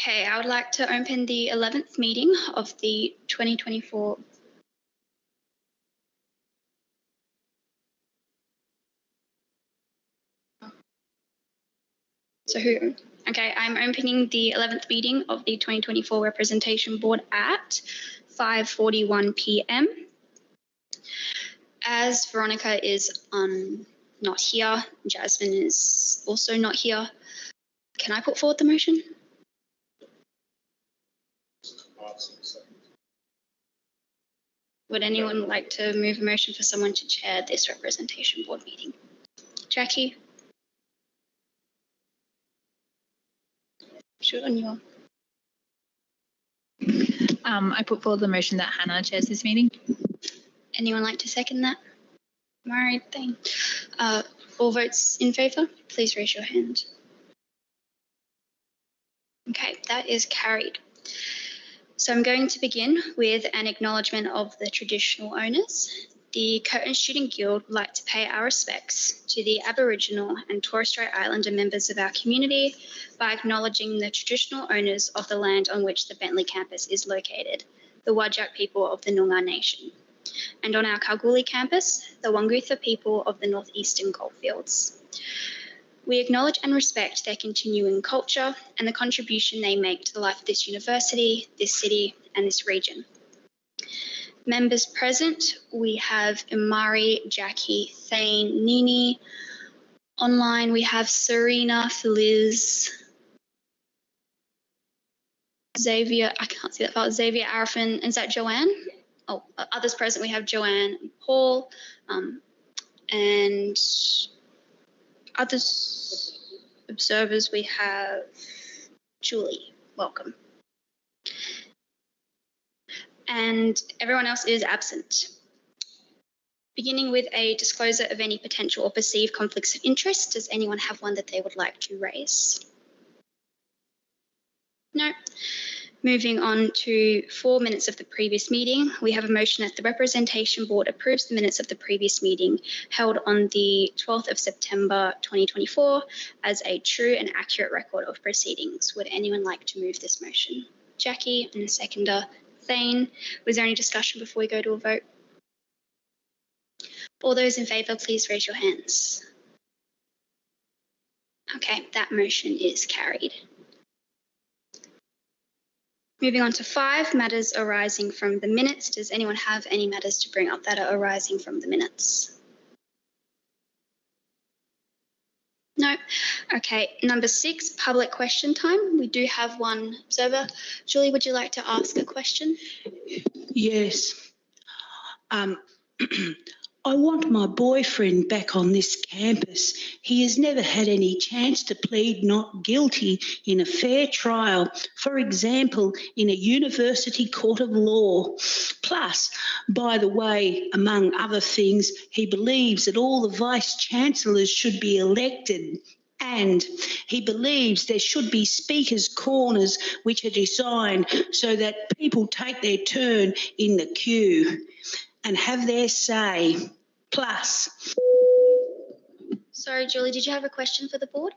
Okay, I would like to open the 11th meeting of the 2024. Okay, I'm opening the 11th meeting of the 2024 Representation Board at 5:41 p.m. As Veronica is not here, Jasmine is also not here. Can I put forward the motion? Would anyone like to move a motion for someone to chair this Representation Board meeting? Jackie? Sure, on you. I put forward the motion that Hannah chairs this meeting. Anyone like to second that? Alright, thanks. All votes in favour, please raise your hand. Okay, that is carried. So I'm going to begin with an acknowledgement of the traditional owners. The Curtin Student Guild would like to pay our respects to the Aboriginal and Torres Strait Islander members of our community by acknowledging the traditional owners of the land on which the Bentley campus is located, the Whadjuk people of the Noongar Nation, and on our Kalgoorlie campus, the Wangutha people of the Northeastern Goldfields. We acknowledge and respect their continuing culture and the contribution they make to the life of this university, this city, and this region. Members present, we have Imari, Jackie, Thane, Nini. Online, we have Serena, Feliz, Xavier, I can't see that far, Xavier, Arafin, is that Joanne? Oh, others present, we have Joanne and Paul, and others observers, we have Julie, welcome. And everyone else is absent. Beginning with a disclosure of any potential or perceived conflicts of interest, does anyone have one that they would like to raise? No. Moving on to 4 minutes of the previous meeting, we have a motion that the Representation Board approves the minutes of the previous meeting held on the 12th of September 2024 as a true and accurate record of proceedings. Would anyone like to move this motion? Jackie and a seconder, Thane. Was there any discussion before we go to a vote? All those in favour, please raise your hands. Okay, that motion is carried. Moving on to 5, matters arising from the minutes. Does anyone have any matters to bring up that are arising from the minutes? No. Okay, number 6, public question time. We do have one observer. Julie, would you like to ask a question? Yes. I want my boyfriend back on this campus. He has never had any chance to plead not guilty in a fair trial, for example, in a university court of law. Plus, by the way, among other things, he believes that all the vice-chancellors should be elected. And he believes there should be speakers' corners which are designed so that people take their turn in the queue and have their say. Plus. Sorry, Julie, did you have a question for the board?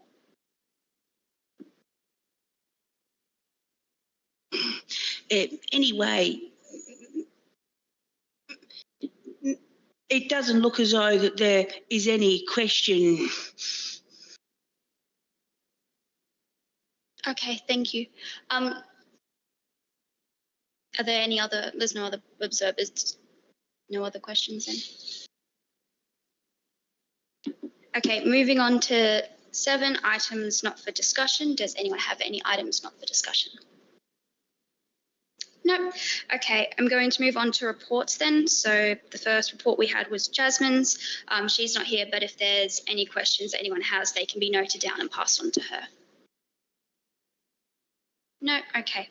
Anyway, it doesn't look as though that there is any question. Okay, thank you. Are there any other, there's no other observers, no other questions then? Okay, moving on to 7, items not for discussion. Does anyone have any items not for discussion? No. Okay, I'm going to move on to reports then. So the first report we had was Jasmine's. She's not here, but if there's any questions that anyone has, they can be noted down and passed on to her. No, okay.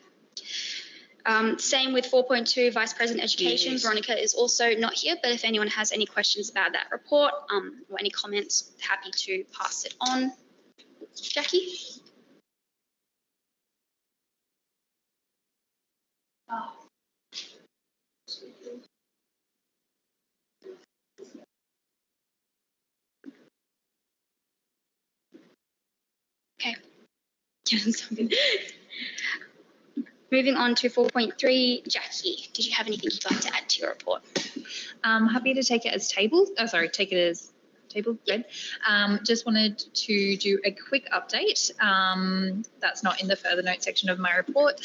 Same with 4.2, Vice President Education. Yes. Veronica is also not here, but if anyone has any questions about that report or any comments, happy to pass it on. Jackie? Oh. Okay. Moving on to 4.3, Jackie, did you have anything you'd like to add to your report? Happy to take it as tabled. Take it as tabled. Good. Just wanted to do a quick update. That's not in the further notes section of my report.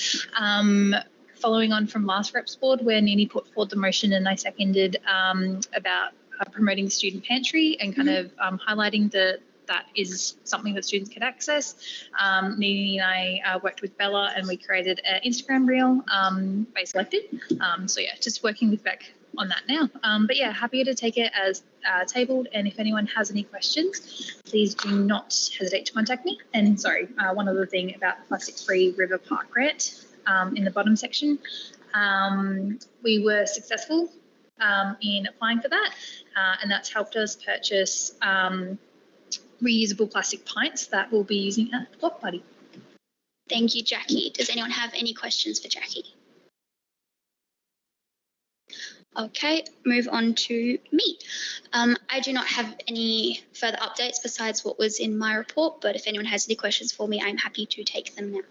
Following on from last reps board where Nini put forward the motion and I seconded about promoting the student pantry and kind of highlighting that is something that students can access. Nini and I worked with Bella and we created an Instagram reel by Selected. So yeah, just working with Beck on that now. But yeah, happy to take it as tabled, and if anyone has any questions, please do not hesitate to contact me. And sorry, one other thing about the Plastic-Free River Park grant in the bottom section. We were successful in applying for that, and that's helped us purchase reusable plastic pints that we'll be using at the block party. Thank you, Jackie. Does anyone have any questions for Jackie? Okay, move on to me. I do not have any further updates besides what was in my report, but if anyone has any questions for me, I'm happy to take them now.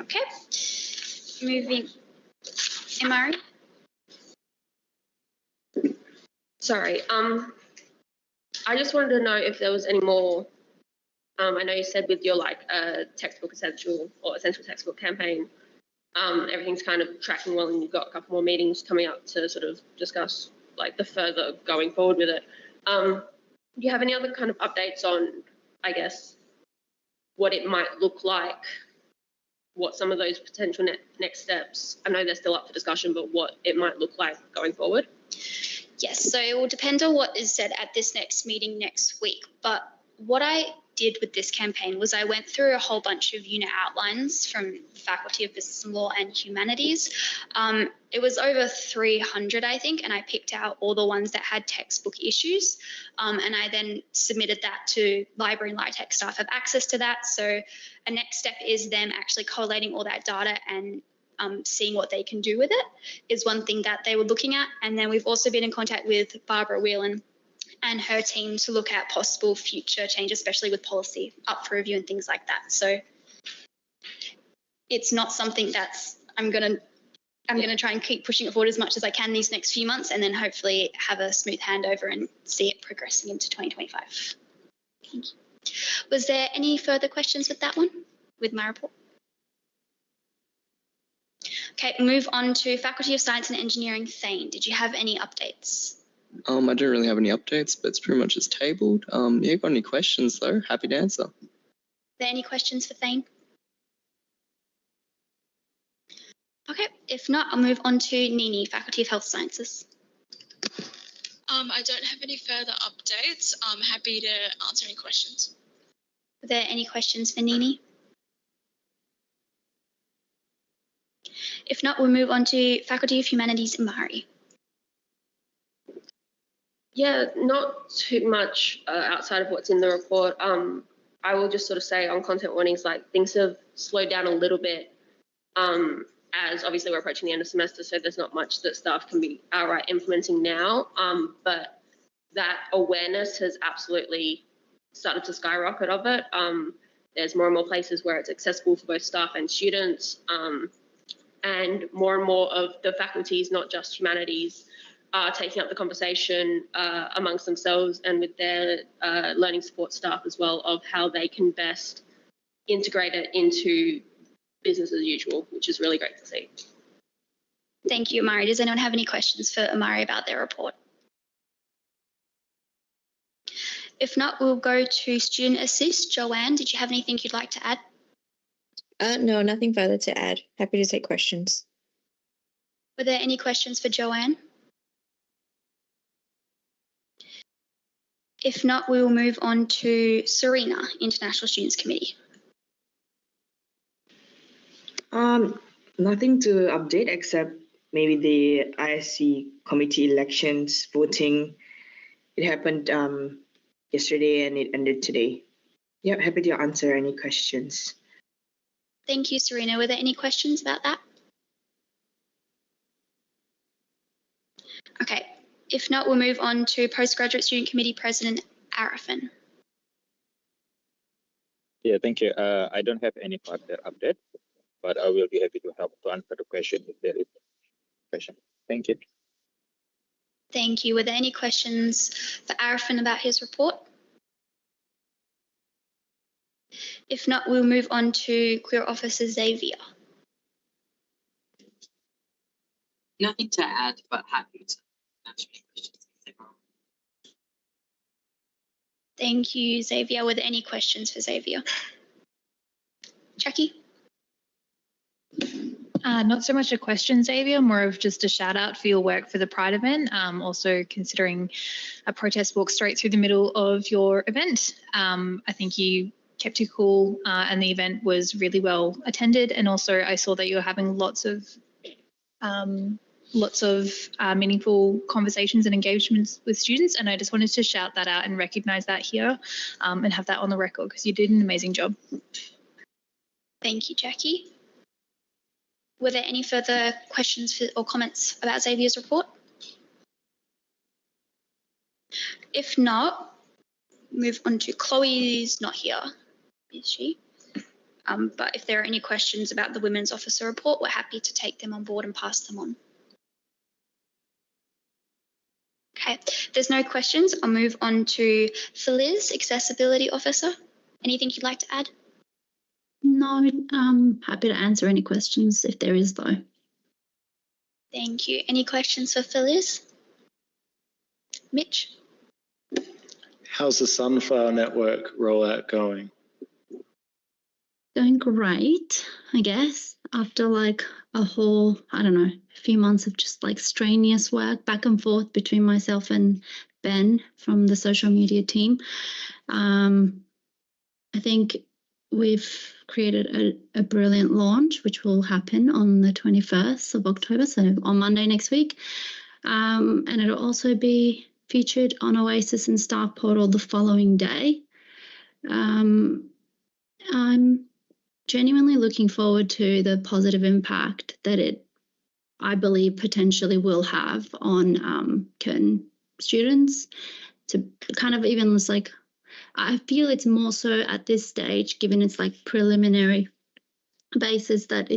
Okay, moving. Amari? Sorry, I just wanted to know if there was any more, I know you said with your textbook essential or essential textbook campaign, everything's kind of tracking well and you've got a couple more meetings coming up to sort of discuss like the further going forward with it. Do you have any other kind of updates on, I guess, what it might look like, what some of those potential next steps, I know they're still up for discussion, but what it might look like going forward? Yes, so it will depend on what is said at this next meeting next week. But what I did with this campaign was I went through a whole bunch of unit outlines from the Faculty of Business and Law and Humanities. It was over 300, I think, and I picked out all the ones that had textbook issues. And I then submitted that to library and LITEC staff have access to that. So a next step is them actually collating all that data and seeing what they can do with it is one thing that they were looking at. And then we've also been in contact with Barbara Whelan and her team to look at possible future change, especially with policy up for review and things like that. So it's not something that's I'm gonna try and keep pushing it forward as much as I can these next few months, and then hopefully have a smooth handover and see it progressing into 2025. Thank you. Was there any further questions with that one, with my report? Okay, move on to Faculty of Science and Engineering, Thane. Did you have any updates? I don't really have any updates, but it's pretty much just tabled. Yeah, got any questions though? Happy to answer. Are there any questions for Thane? Okay, if not, I'll move on to Nini, Faculty of Health Sciences. I don't have any further updates. I'm happy to answer any questions. Are there any questions for Nini? If not, we'll move on to Faculty of Humanities, Mari. Yeah, not too much outside of what's in the report. I will just sort of say on content warnings, like things have slowed down a little bit as obviously we're approaching the end of semester, so there's not much that staff can be outright implementing now. But that awareness has absolutely started to skyrocket of it. There's more and more places where it's accessible for both staff and students, and more of the faculties, not just humanities, are taking up the conversation amongst themselves and with their learning support staff as well of how they can best integrate it into business as usual, which is really great to see. Thank you, Amari. Does anyone have any questions for Amari about their report? If not, we'll go to Student Assist. Joanne, did you have anything you'd like to add? No, nothing further to add. Happy to take questions. Were there any questions for Joanne? If not, we will move on to Serena, International Students Committee. Nothing to update except maybe the ISC committee elections voting. It happened yesterday and it ended today. Yep, happy to answer any questions. Thank you, Serena. Were there any questions about that? Okay, if not, we'll move on to Postgraduate Student Committee President Arifin. Yeah, thank you. I don't have any further update, but I will be happy to help to answer the question if there is a question. Thank you. Thank you. Were there any questions for Arifin about his report? If not, we'll move on to Queer Officer Xavier. Nothing to add, but happy to answer any questions. Thank you, Xavier. Were there any questions for Xavier? Jackie? Not so much a question, Xavier, more of just a shout out for your work for the Pride event. Also considering a protest walk straight through the middle of your event. I think you kept it cool and the event was really well attended. And also I saw that you were having lots of meaningful conversations and engagements with students. And I just wanted to shout that out and recognise that here and have that on the record because you did an amazing job. Thank you, Jackie. Were there any further questions or comments about Xavier's report? If not, move on to Chloe's not here, is she? But if there are any questions about the Women's Officer report, we're happy to take them on board and pass them on. Okay, if there's no questions, I'll move on to Feliz, Accessibility Officer. Anything you'd like to add? No, I'm happy to answer any questions if there is though. Thank you. Any questions for Feliz? Mitch? How's the Sunflower Network rollout going? Going great, I guess, after like a whole, I don't know, a few months of just like strenuous work back and forth between myself and Ben from the social media team. I think we've created a brilliant launch, which will happen on the 21st of October, so on Monday next week. And it'll also be featured on Oasis and Staff Portal the following day. I'm genuinely looking forward to the positive impact that it, I believe, potentially will have on Curtin students to kind of even just like, I feel it's more so at this stage, given it's like preliminary basis, that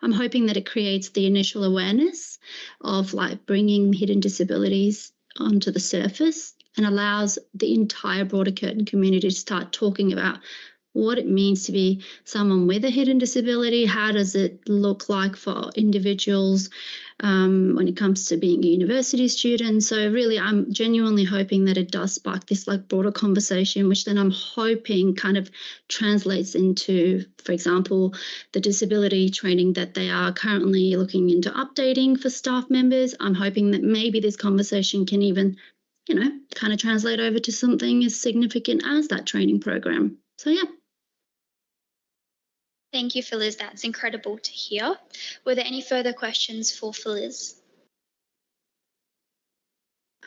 I'm hoping that it creates the initial awareness of like bringing hidden disabilities onto the surface and allows the entire broader Curtin community to start talking about what it means to be someone with a hidden disability. How does it look like for individuals when it comes to being a university student? So really, I'm genuinely hoping that it does spark this like broader conversation, which then I'm hoping kind of translates into, for example, the disability training that they are currently looking into updating for staff members. I'm hoping that maybe this conversation can even, you know, kind of translate over to something as significant as that training program. So yeah. Thank you, Feliz. That's incredible to hear. Were there any further questions for Feliz?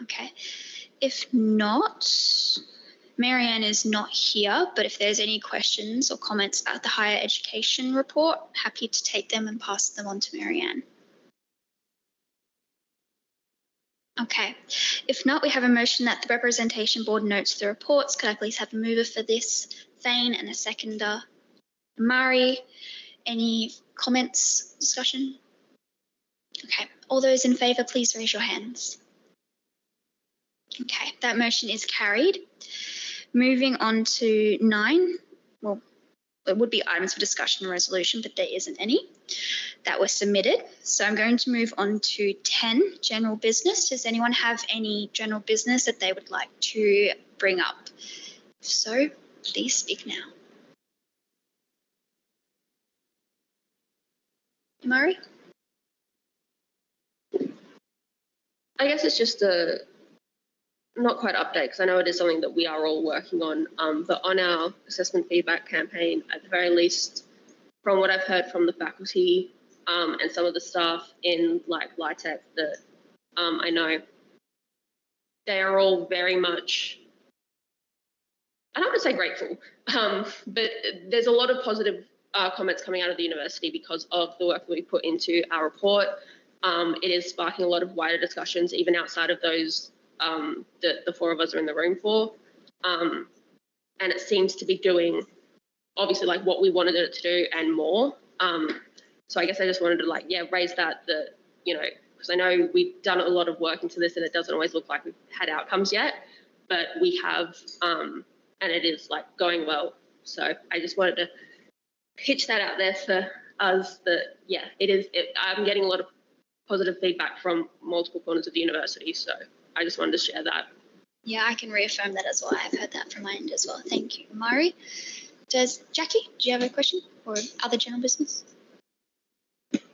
Okay. If not, Marianne is not here, but if there's any questions or comments about the higher education report, happy to take them and pass them on to Marianne. Okay. If not, we have a motion that the Representation Board notes the reports. Could I please have a mover for this, Thane, and a seconder, Mari? Any comments, discussion? Okay, all those in favour, please raise your hands. Okay, that motion is carried. Moving on to 9, well, it would be items for discussion and resolution, but there isn't any that were submitted. So I'm going to move on to 10, general business. Does anyone have any general business that they would like to bring up? If so, please speak now. Murray? I guess it's just a not quite update, because I know it is something that we are all working on, but on our assessment feedback campaign, at the very least, from what I've heard from the faculty and some of the staff in like LITEC that I know, they are all very much, I don't want to say grateful, but there's a lot of positive comments coming out of the university because of the work that we put into our report. It is sparking a lot of wider discussions, even outside of those that the four of us are in the room for. And it seems to be doing obviously like what we wanted it to do and more. So I guess I just wanted to like, raise that, you know, because I know we've done a lot of work into this and it doesn't always look like we've had outcomes yet, but we have, and it is like going well. So I just wanted to pitch that out there for us that, I'm getting a lot of positive feedback from multiple corners of the university. So I just wanted to share that. Yeah, I can reaffirm that as well. I've heard that from my end as well. Thank you, Mari. Jackie, do you have a question or other general business?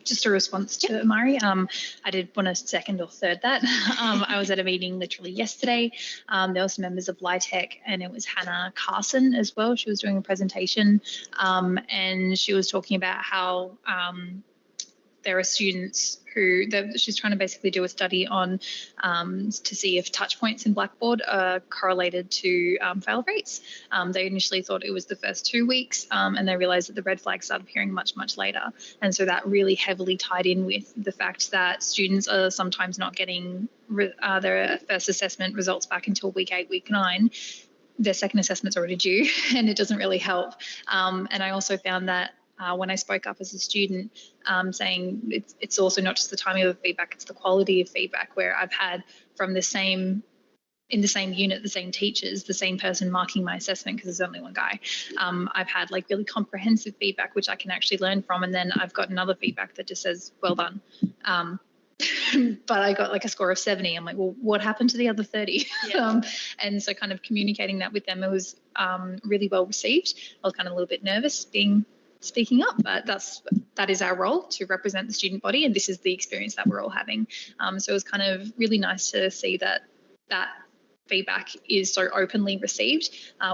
Just a response to Mari. I did want to second or third that. I was at a meeting literally yesterday. There were some members of LITEC and it was Hannah Carson as well. She was doing a presentation and she was talking about how there are students who she's trying to basically do a study on to see if touch points in Blackboard are correlated to fail rates. They initially thought it was the first 2 weeks and they realised that the red flags started appearing much, much later. And so that really heavily tied in with the fact that students are sometimes not getting their first assessment results back until week 8, week 9. Their second assessment's already due and it doesn't really help. And I also found that when I spoke up as a student, saying it's also not just the timing of the feedback, it's the quality of feedback, where I've had from in the same unit, the same teachers, the same person marking my assessment, because there's only one guy. I've had like really comprehensive feedback, which I can actually learn from. And then I've got another feedback that just says, well done. But I got like a score of 70. I'm like, well, what happened to the other 30? Yeah. And so kind of communicating that with them, it was really well received. I was kind of a little bit nervous speaking up, but that is our role, to represent the student body, and this is the experience that we're all having. So it was kind of really nice to see that feedback is so openly received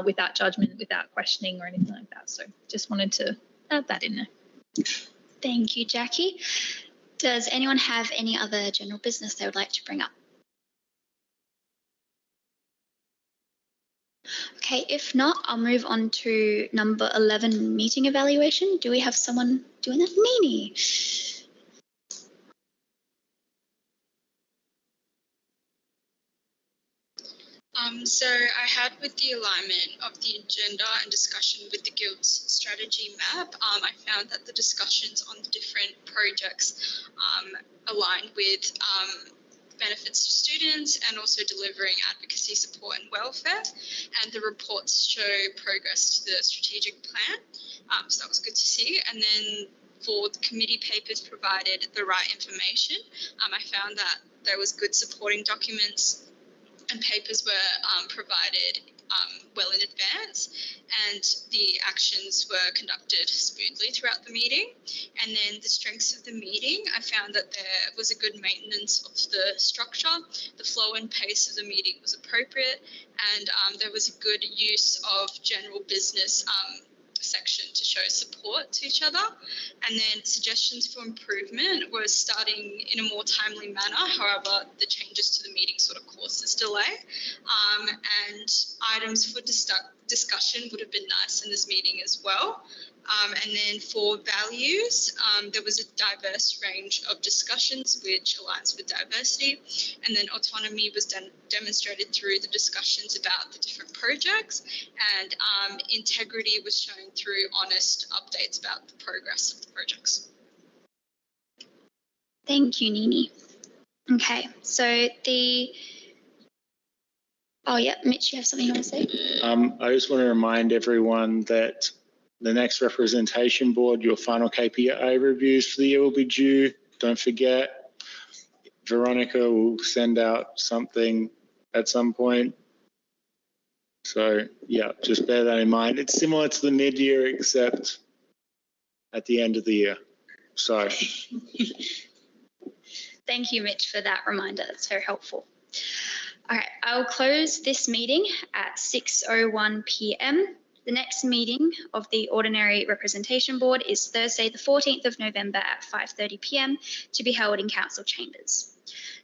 without judgment, without questioning or anything like that. So just wanted to add that in there. Thank you, Jackie. Does anyone have any other general business they would like to bring up? Okay, if not, I'll move on to number 11, meeting evaluation. Do we have someone doing that? Nini. So I had, with the alignment of the agenda and discussion with the Guild's strategy map, I found that the discussions on the different projects aligned with benefits to students and also delivering advocacy support and welfare, and the reports show progress to the strategic plan, so that was good to see. And then for the committee papers provided the right information, I found that there was good supporting documents and papers were provided well in advance, and the actions were conducted smoothly throughout the meeting. And then the strengths of the meeting, I found that there was a good maintenance of the structure, the flow and pace of the meeting was appropriate, and there was a good use of general business section to show support to each other. And then suggestions for improvement were starting in a more timely manner. However, the changes to the meeting sort of caused this delay. And items for discussion would have been nice in this meeting as well. And then for values, there was a diverse range of discussions which aligns with diversity, and then autonomy was demonstrated through the discussions about the different projects, and integrity was shown through honest updates about the progress of the projects. Thank you, Nini. Okay, so Mitch, you have something you want to say? I just want to remind everyone that the next representation board, your final KPI reviews for the year will be due. Don't forget, Veronica will send out something at some point. So yeah, just bear that in mind. It's similar to the mid-year, except at the end of the year. So. Thank you, Mitch, for that reminder. That's very helpful. All right, I'll close this meeting at 6:01 p.m. The next meeting of the Ordinary Representation Board is Thursday, the 14th of November at 5:30 p.m. to be held in Council Chambers.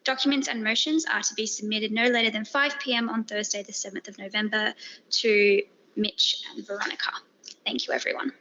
Documents and motions are to be submitted no later than 5 p.m. on Thursday, the 7th of November to Mitch and Veronica. Thank you, everyone.